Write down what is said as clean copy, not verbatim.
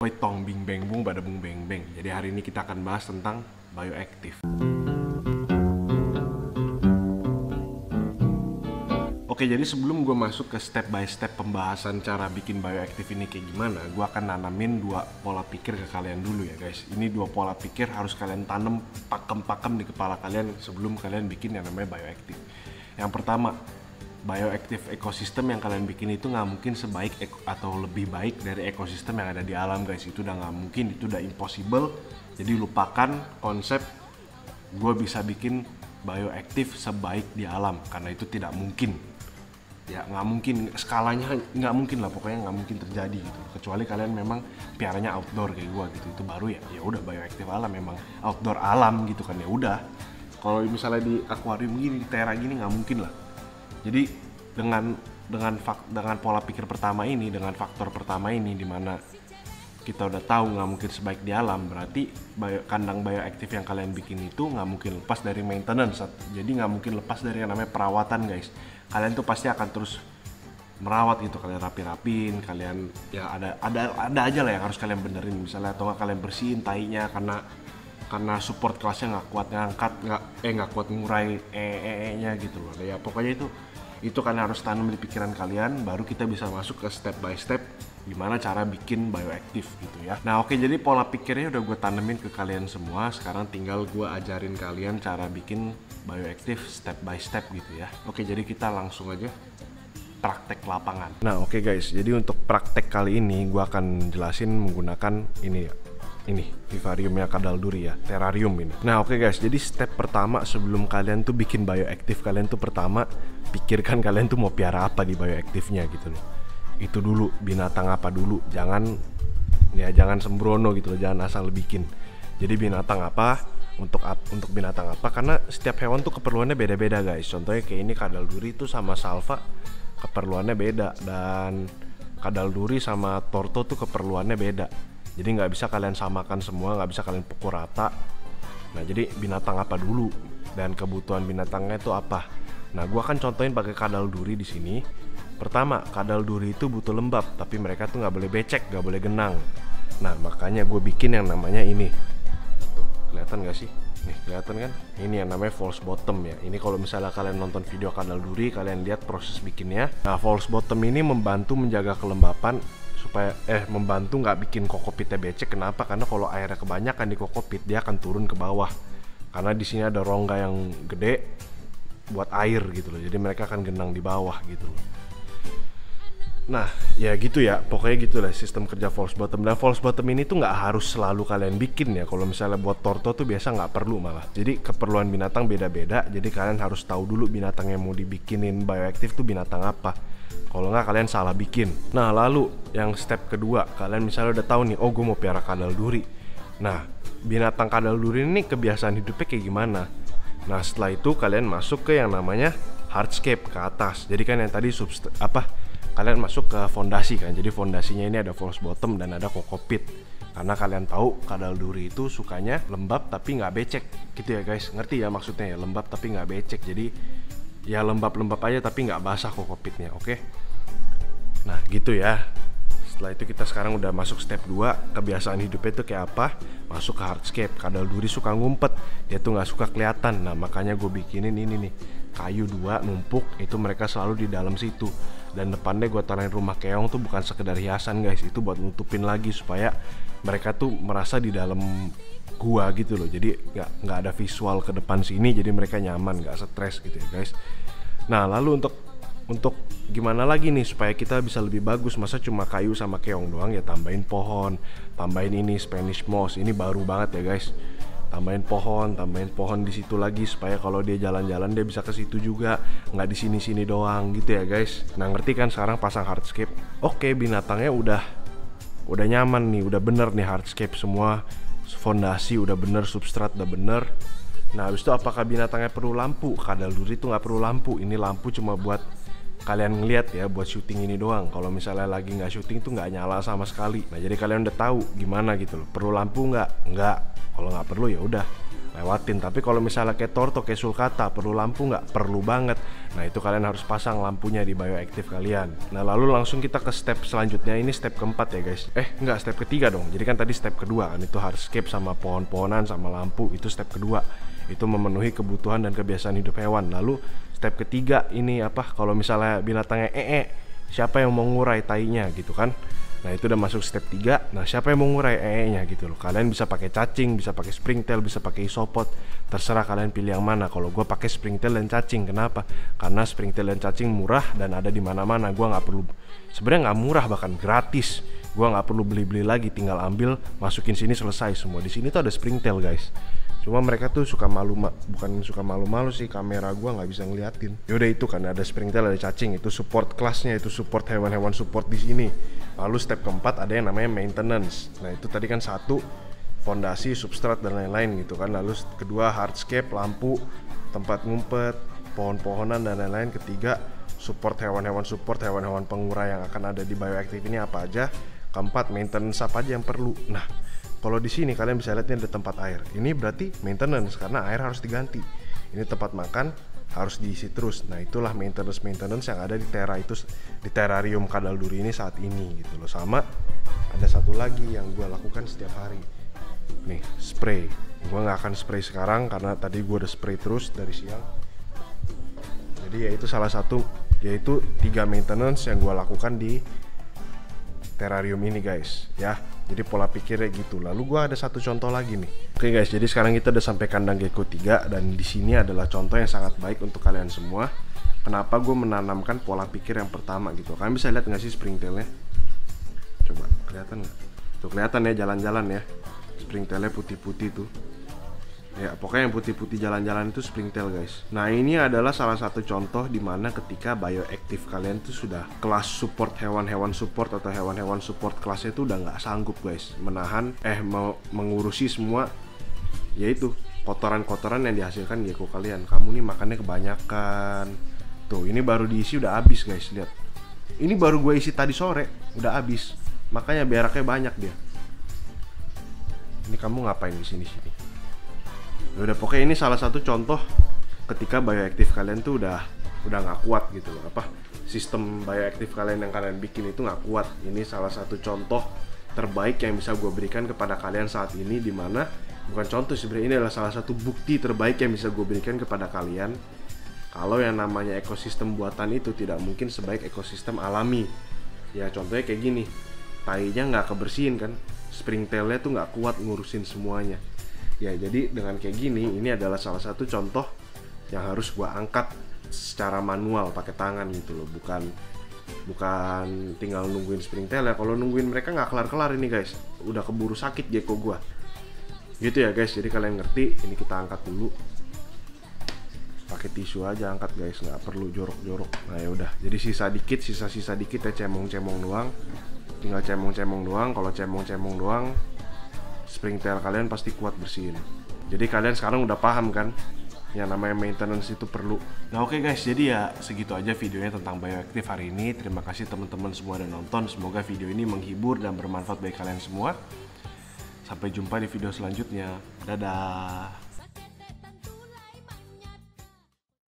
Oi tong bing beng bung pada bung beng beng. Jadi hari ini kita akan bahas tentang bioaktif. Oke, jadi sebelum gue masuk ke step by step pembahasan cara bikin bioaktif ini kayak gimana, gue akan nanamin dua pola pikir ke kalian dulu ya guys. Ini dua pola pikir harus kalian tanam pakem-pakem di kepala kalian sebelum kalian bikin yang namanya bioaktif. Yang pertama, bioaktif ekosistem yang kalian bikin itu nggak mungkin sebaik atau lebih baik dari ekosistem yang ada di alam guys. Itu udah nggak mungkin, itu udah impossible. Jadi lupakan konsep gue bisa bikin bioaktif sebaik di alam, karena itu tidak mungkin. Ya nggak mungkin, skalanya nggak mungkin lah, pokoknya nggak mungkin terjadi gitu. Kecuali kalian memang piaranya outdoor kayak gue gitu, itu baru ya udah bioaktif alam, memang outdoor alam gitu kan, ya udah. Kalau misalnya di akuarium gini, di tera gini, nggak mungkin lah. Jadi dengan pola pikir pertama ini, dengan faktor pertama ini, dimana kita udah tahu nggak mungkin sebaik di alam, berarti kandang bioaktif yang kalian bikin itu nggak mungkin lepas dari maintenance. Jadi nggak mungkin lepas dari yang namanya perawatan guys. Kalian tuh pasti akan terus merawat gitu, kalian rapi-rapin, kalian ya ada aja lah yang harus kalian benerin misalnya, atau nggak kalian bersihin tainya karena support kelasnya nggak kuat ngangkat, nggak kuat ngurai nya gitu loh. Ya pokoknya itu kalian harus tanam di pikiran kalian, baru kita bisa masuk ke step by step gimana cara bikin bioaktif gitu ya. Nah oke, jadi pola pikirnya udah gue tanemin ke kalian semua. Sekarang tinggal gue ajarin kalian cara bikin bioaktif step by step gitu ya. Oke, jadi kita langsung aja praktek lapangan. Nah oke guys, jadi untuk praktek kali ini gue akan jelasin menggunakan ini vivariumnya kadal duri ya, terrarium ini. Nah oke guys, jadi step pertama sebelum kalian tuh bikin bioaktif, kalian tuh pertama pikirkan kalian tuh mau piara apa di bioaktifnya gitu loh. Itu dulu, binatang apa dulu, jangan sembrono gitu loh, jangan asal bikin. Jadi binatang apa, untuk binatang apa, karena setiap hewan tuh keperluannya beda-beda guys. Contohnya kayak ini kadal duri itu sama salva keperluannya beda, dan kadal duri sama torto tuh keperluannya beda. Jadi nggak bisa kalian samakan semua, nggak bisa kalian pukul rata. Nah jadi binatang apa dulu dan kebutuhan binatangnya itu apa. Nah gua akan contohin pakai kadal duri di sini. Pertama, kadal duri itu butuh lembab, tapi mereka tuh nggak boleh becek, nggak boleh genang. Nah makanya gue bikin yang namanya ini. Tuh, kelihatan nggak sih? Nih kelihatan kan? Ini yang namanya false bottom ya. Ini kalau misalnya kalian nonton video kadal duri, kalian lihat proses bikinnya. Nah false bottom ini membantu menjaga kelembapan supaya membantu nggak bikin kokopitnya becek. Kenapa? Karena kalau airnya kebanyakan di kokopit, dia akan turun ke bawah. Karena di sini ada rongga yang gede buat air gitu loh. Jadi mereka akan genang di bawah gitu loh. Nah ya gitu ya, pokoknya gitu lah sistem kerja false bottom. Dan false bottom ini tuh nggak harus selalu kalian bikin ya. Kalau misalnya buat torto tuh biasa nggak perlu malah. Jadi keperluan binatang beda-beda. Jadi kalian harus tahu dulu binatang yang mau dibikinin bioaktif tuh binatang apa. Kalau nggak kalian salah bikin. Nah lalu yang step kedua, kalian misalnya udah tahu nih, oh gue mau piara kadal duri. Nah binatang kadal duri ini kebiasaan hidupnya kayak gimana. Nah setelah itu kalian masuk ke yang namanya hardscape, ke atas. Jadi kan yang tadi kalian masuk ke fondasi kan. Jadi fondasinya ini ada false bottom dan ada kokopit. Karena kalian tahu kadal duri itu sukanya lembab tapi nggak becek gitu ya guys. Ngerti ya maksudnya ya, lembab tapi nggak becek. Jadi ya lembab-lembab aja tapi nggak basah kokopitnya, oke? Nah gitu ya. Setelah itu kita sekarang udah masuk step 2, kebiasaan hidupnya itu kayak apa. Masuk ke hardscape. Kadal duri suka ngumpet, dia tuh nggak suka kelihatan. Nah makanya gue bikinin ini nih, kayu 2 numpuk, itu mereka selalu di dalam situ. Dan depannya gue taruhin rumah keong tuh bukan sekedar hiasan guys, itu buat nutupin lagi supaya mereka tuh merasa di dalam gua gitu loh. Jadi nggak ada visual ke depan sini, jadi mereka nyaman, nggak stres gitu ya guys. Nah lalu untuk gimana lagi nih supaya kita bisa lebih bagus, masa cuma kayu sama keong doang ya, tambahin pohon, tambahin ini Spanish moss, ini baru banget ya guys. Tambahin pohon di situ lagi supaya kalau dia jalan-jalan dia bisa ke situ juga, nggak di sini-sini doang gitu ya guys. Nah ngerti kan sekarang pasang hardscape? Oke, binatangnya udah nyaman nih, udah bener nih hardscape semua, fondasi udah bener, substrat udah bener. Nah habis itu apakah binatangnya perlu lampu? Kadal duri itu nggak perlu lampu. Ini lampu cuma buat kalian ngeliat ya, buat syuting ini doang. Kalau misalnya lagi nggak syuting tuh nggak nyala sama sekali. Nah jadi kalian udah tahu gimana gitu loh. Perlu lampu nggak? Nggak. Kalau nggak perlu ya udah, lewatin. Tapi kalau misalnya kayak Torto, kayak Sulcata, perlu lampu nggak? Perlu banget. Nah itu kalian harus pasang lampunya di bioactive kalian. Nah lalu langsung kita ke step selanjutnya, ini step keempat ya guys. Enggak, step ketiga dong. Jadi kan tadi step kedua kan, itu hardscape sama pohon-pohonan sama lampu, itu step kedua. Itu memenuhi kebutuhan dan kebiasaan hidup hewan. Lalu step ketiga ini apa? Kalau misalnya binatangnya siapa yang mau ngurai tainya gitu kan? Nah itu udah masuk step 3. Nah siapa yang mau ngurai nya gitu loh. Kalian bisa pakai cacing, bisa pakai springtail, bisa pakai isopod. Terserah kalian pilih yang mana. Kalau gue pakai springtail dan cacing. Kenapa? Karena springtail dan cacing murah dan ada di mana-mana. Gue nggak perlu, sebenarnya nggak murah, bahkan gratis. Gue nggak perlu beli-beli lagi, tinggal ambil, masukin sini, selesai semua. Di sini tuh ada springtail guys. Cuma mereka tuh suka bukan suka malu-malu sih, kamera gua nggak bisa ngeliatin. Yaudah itu kan ada springtail, ada cacing, itu support kelasnya, itu support hewan-hewan support di sini. Lalu step keempat ada yang namanya maintenance. Nah itu tadi kan satu, fondasi, substrat dan lain-lain gitu kan. Lalu kedua hardscape, lampu, tempat ngumpet, pohon-pohonan dan lain-lain. Ketiga support hewan-hewan pengurai yang akan ada di bioactive ini apa aja. Keempat maintenance apa aja yang perlu. Nah kalau di sini kalian bisa lihat ini ada tempat air. Ini berarti maintenance karena air harus diganti. Ini tempat makan harus diisi terus. Nah itulah maintenance yang ada di di terrarium kadal duri ini saat ini gitu loh. Sama ada satu lagi yang gue lakukan setiap hari. Nih spray. Gue nggak akan spray sekarang karena tadi gue udah spray terus dari siang. Jadi yaitu salah satu, yaitu 3 maintenance yang gue lakukan di terrarium ini guys ya. Jadi pola pikirnya gitu. Lalu gua ada satu contoh lagi nih. Oke guys, jadi sekarang kita udah sampai kandang gecko 3 dan di sini adalah contoh yang sangat baik untuk kalian semua. Kenapa gue menanamkan pola pikir yang pertama gitu. Kalian bisa lihat nggak sih springtailnya? Coba kelihatan nggak? Tuh kelihatan ya, jalan-jalan ya. Springtailnya putih-putih tuh. Ya pokoknya yang putih-putih jalan-jalan itu springtail guys. Nah ini adalah salah satu contoh dimana ketika bioactive kalian tuh sudah kelas support hewan-hewan support atau hewan-hewan support kelasnya itu udah nggak sanggup guys menahan mengurusi semua, yaitu kotoran-kotoran yang dihasilkan gecko kalian. Kamu nih makannya kebanyakan. Tuh ini baru diisi udah habis guys, lihat. Ini baru gue isi tadi sore udah habis. Makanya beraknya banyak dia. Ini kamu ngapain di sini-sini? Udah pokoknya ini salah satu contoh ketika bioactive kalian tuh udah nggak kuat gitu loh. Sistem bioactive kalian yang kalian bikin itu nggak kuat. Ini salah satu contoh terbaik yang bisa gue berikan kepada kalian saat ini, dimana bukan contoh sebenarnya, ini adalah salah satu bukti terbaik yang bisa gue berikan kepada kalian kalau yang namanya ekosistem buatan itu tidak mungkin sebaik ekosistem alami. Ya contohnya kayak gini, tainya nggak kebersihin kan, springtailnya tuh nggak kuat ngurusin semuanya. Ya jadi dengan kayak gini, ini adalah salah satu contoh yang harus gua angkat secara manual pakai tangan gitu loh, bukan tinggal nungguin springtail ya. Kalau nungguin mereka nggak kelar-kelar ini guys, udah keburu sakit gecko gua gitu ya guys. Jadi kalian ngerti, ini kita angkat dulu pakai tisu aja, angkat guys, nggak perlu jorok-jorok. Nah ya udah, jadi sisa dikit ya, cemong-cemong doang, tinggal cemong-cemong doang. Kalau cemong-cemong doang, springtail kalian pasti kuat bersihin. Jadi kalian sekarang udah paham kan yang namanya maintenance itu perlu. Nah oke guys, jadi ya segitu aja videonya tentang bioactive hari ini. Terima kasih teman-teman semua udah nonton. Semoga video ini menghibur dan bermanfaat bagi kalian semua. Sampai jumpa di video selanjutnya. Dadah.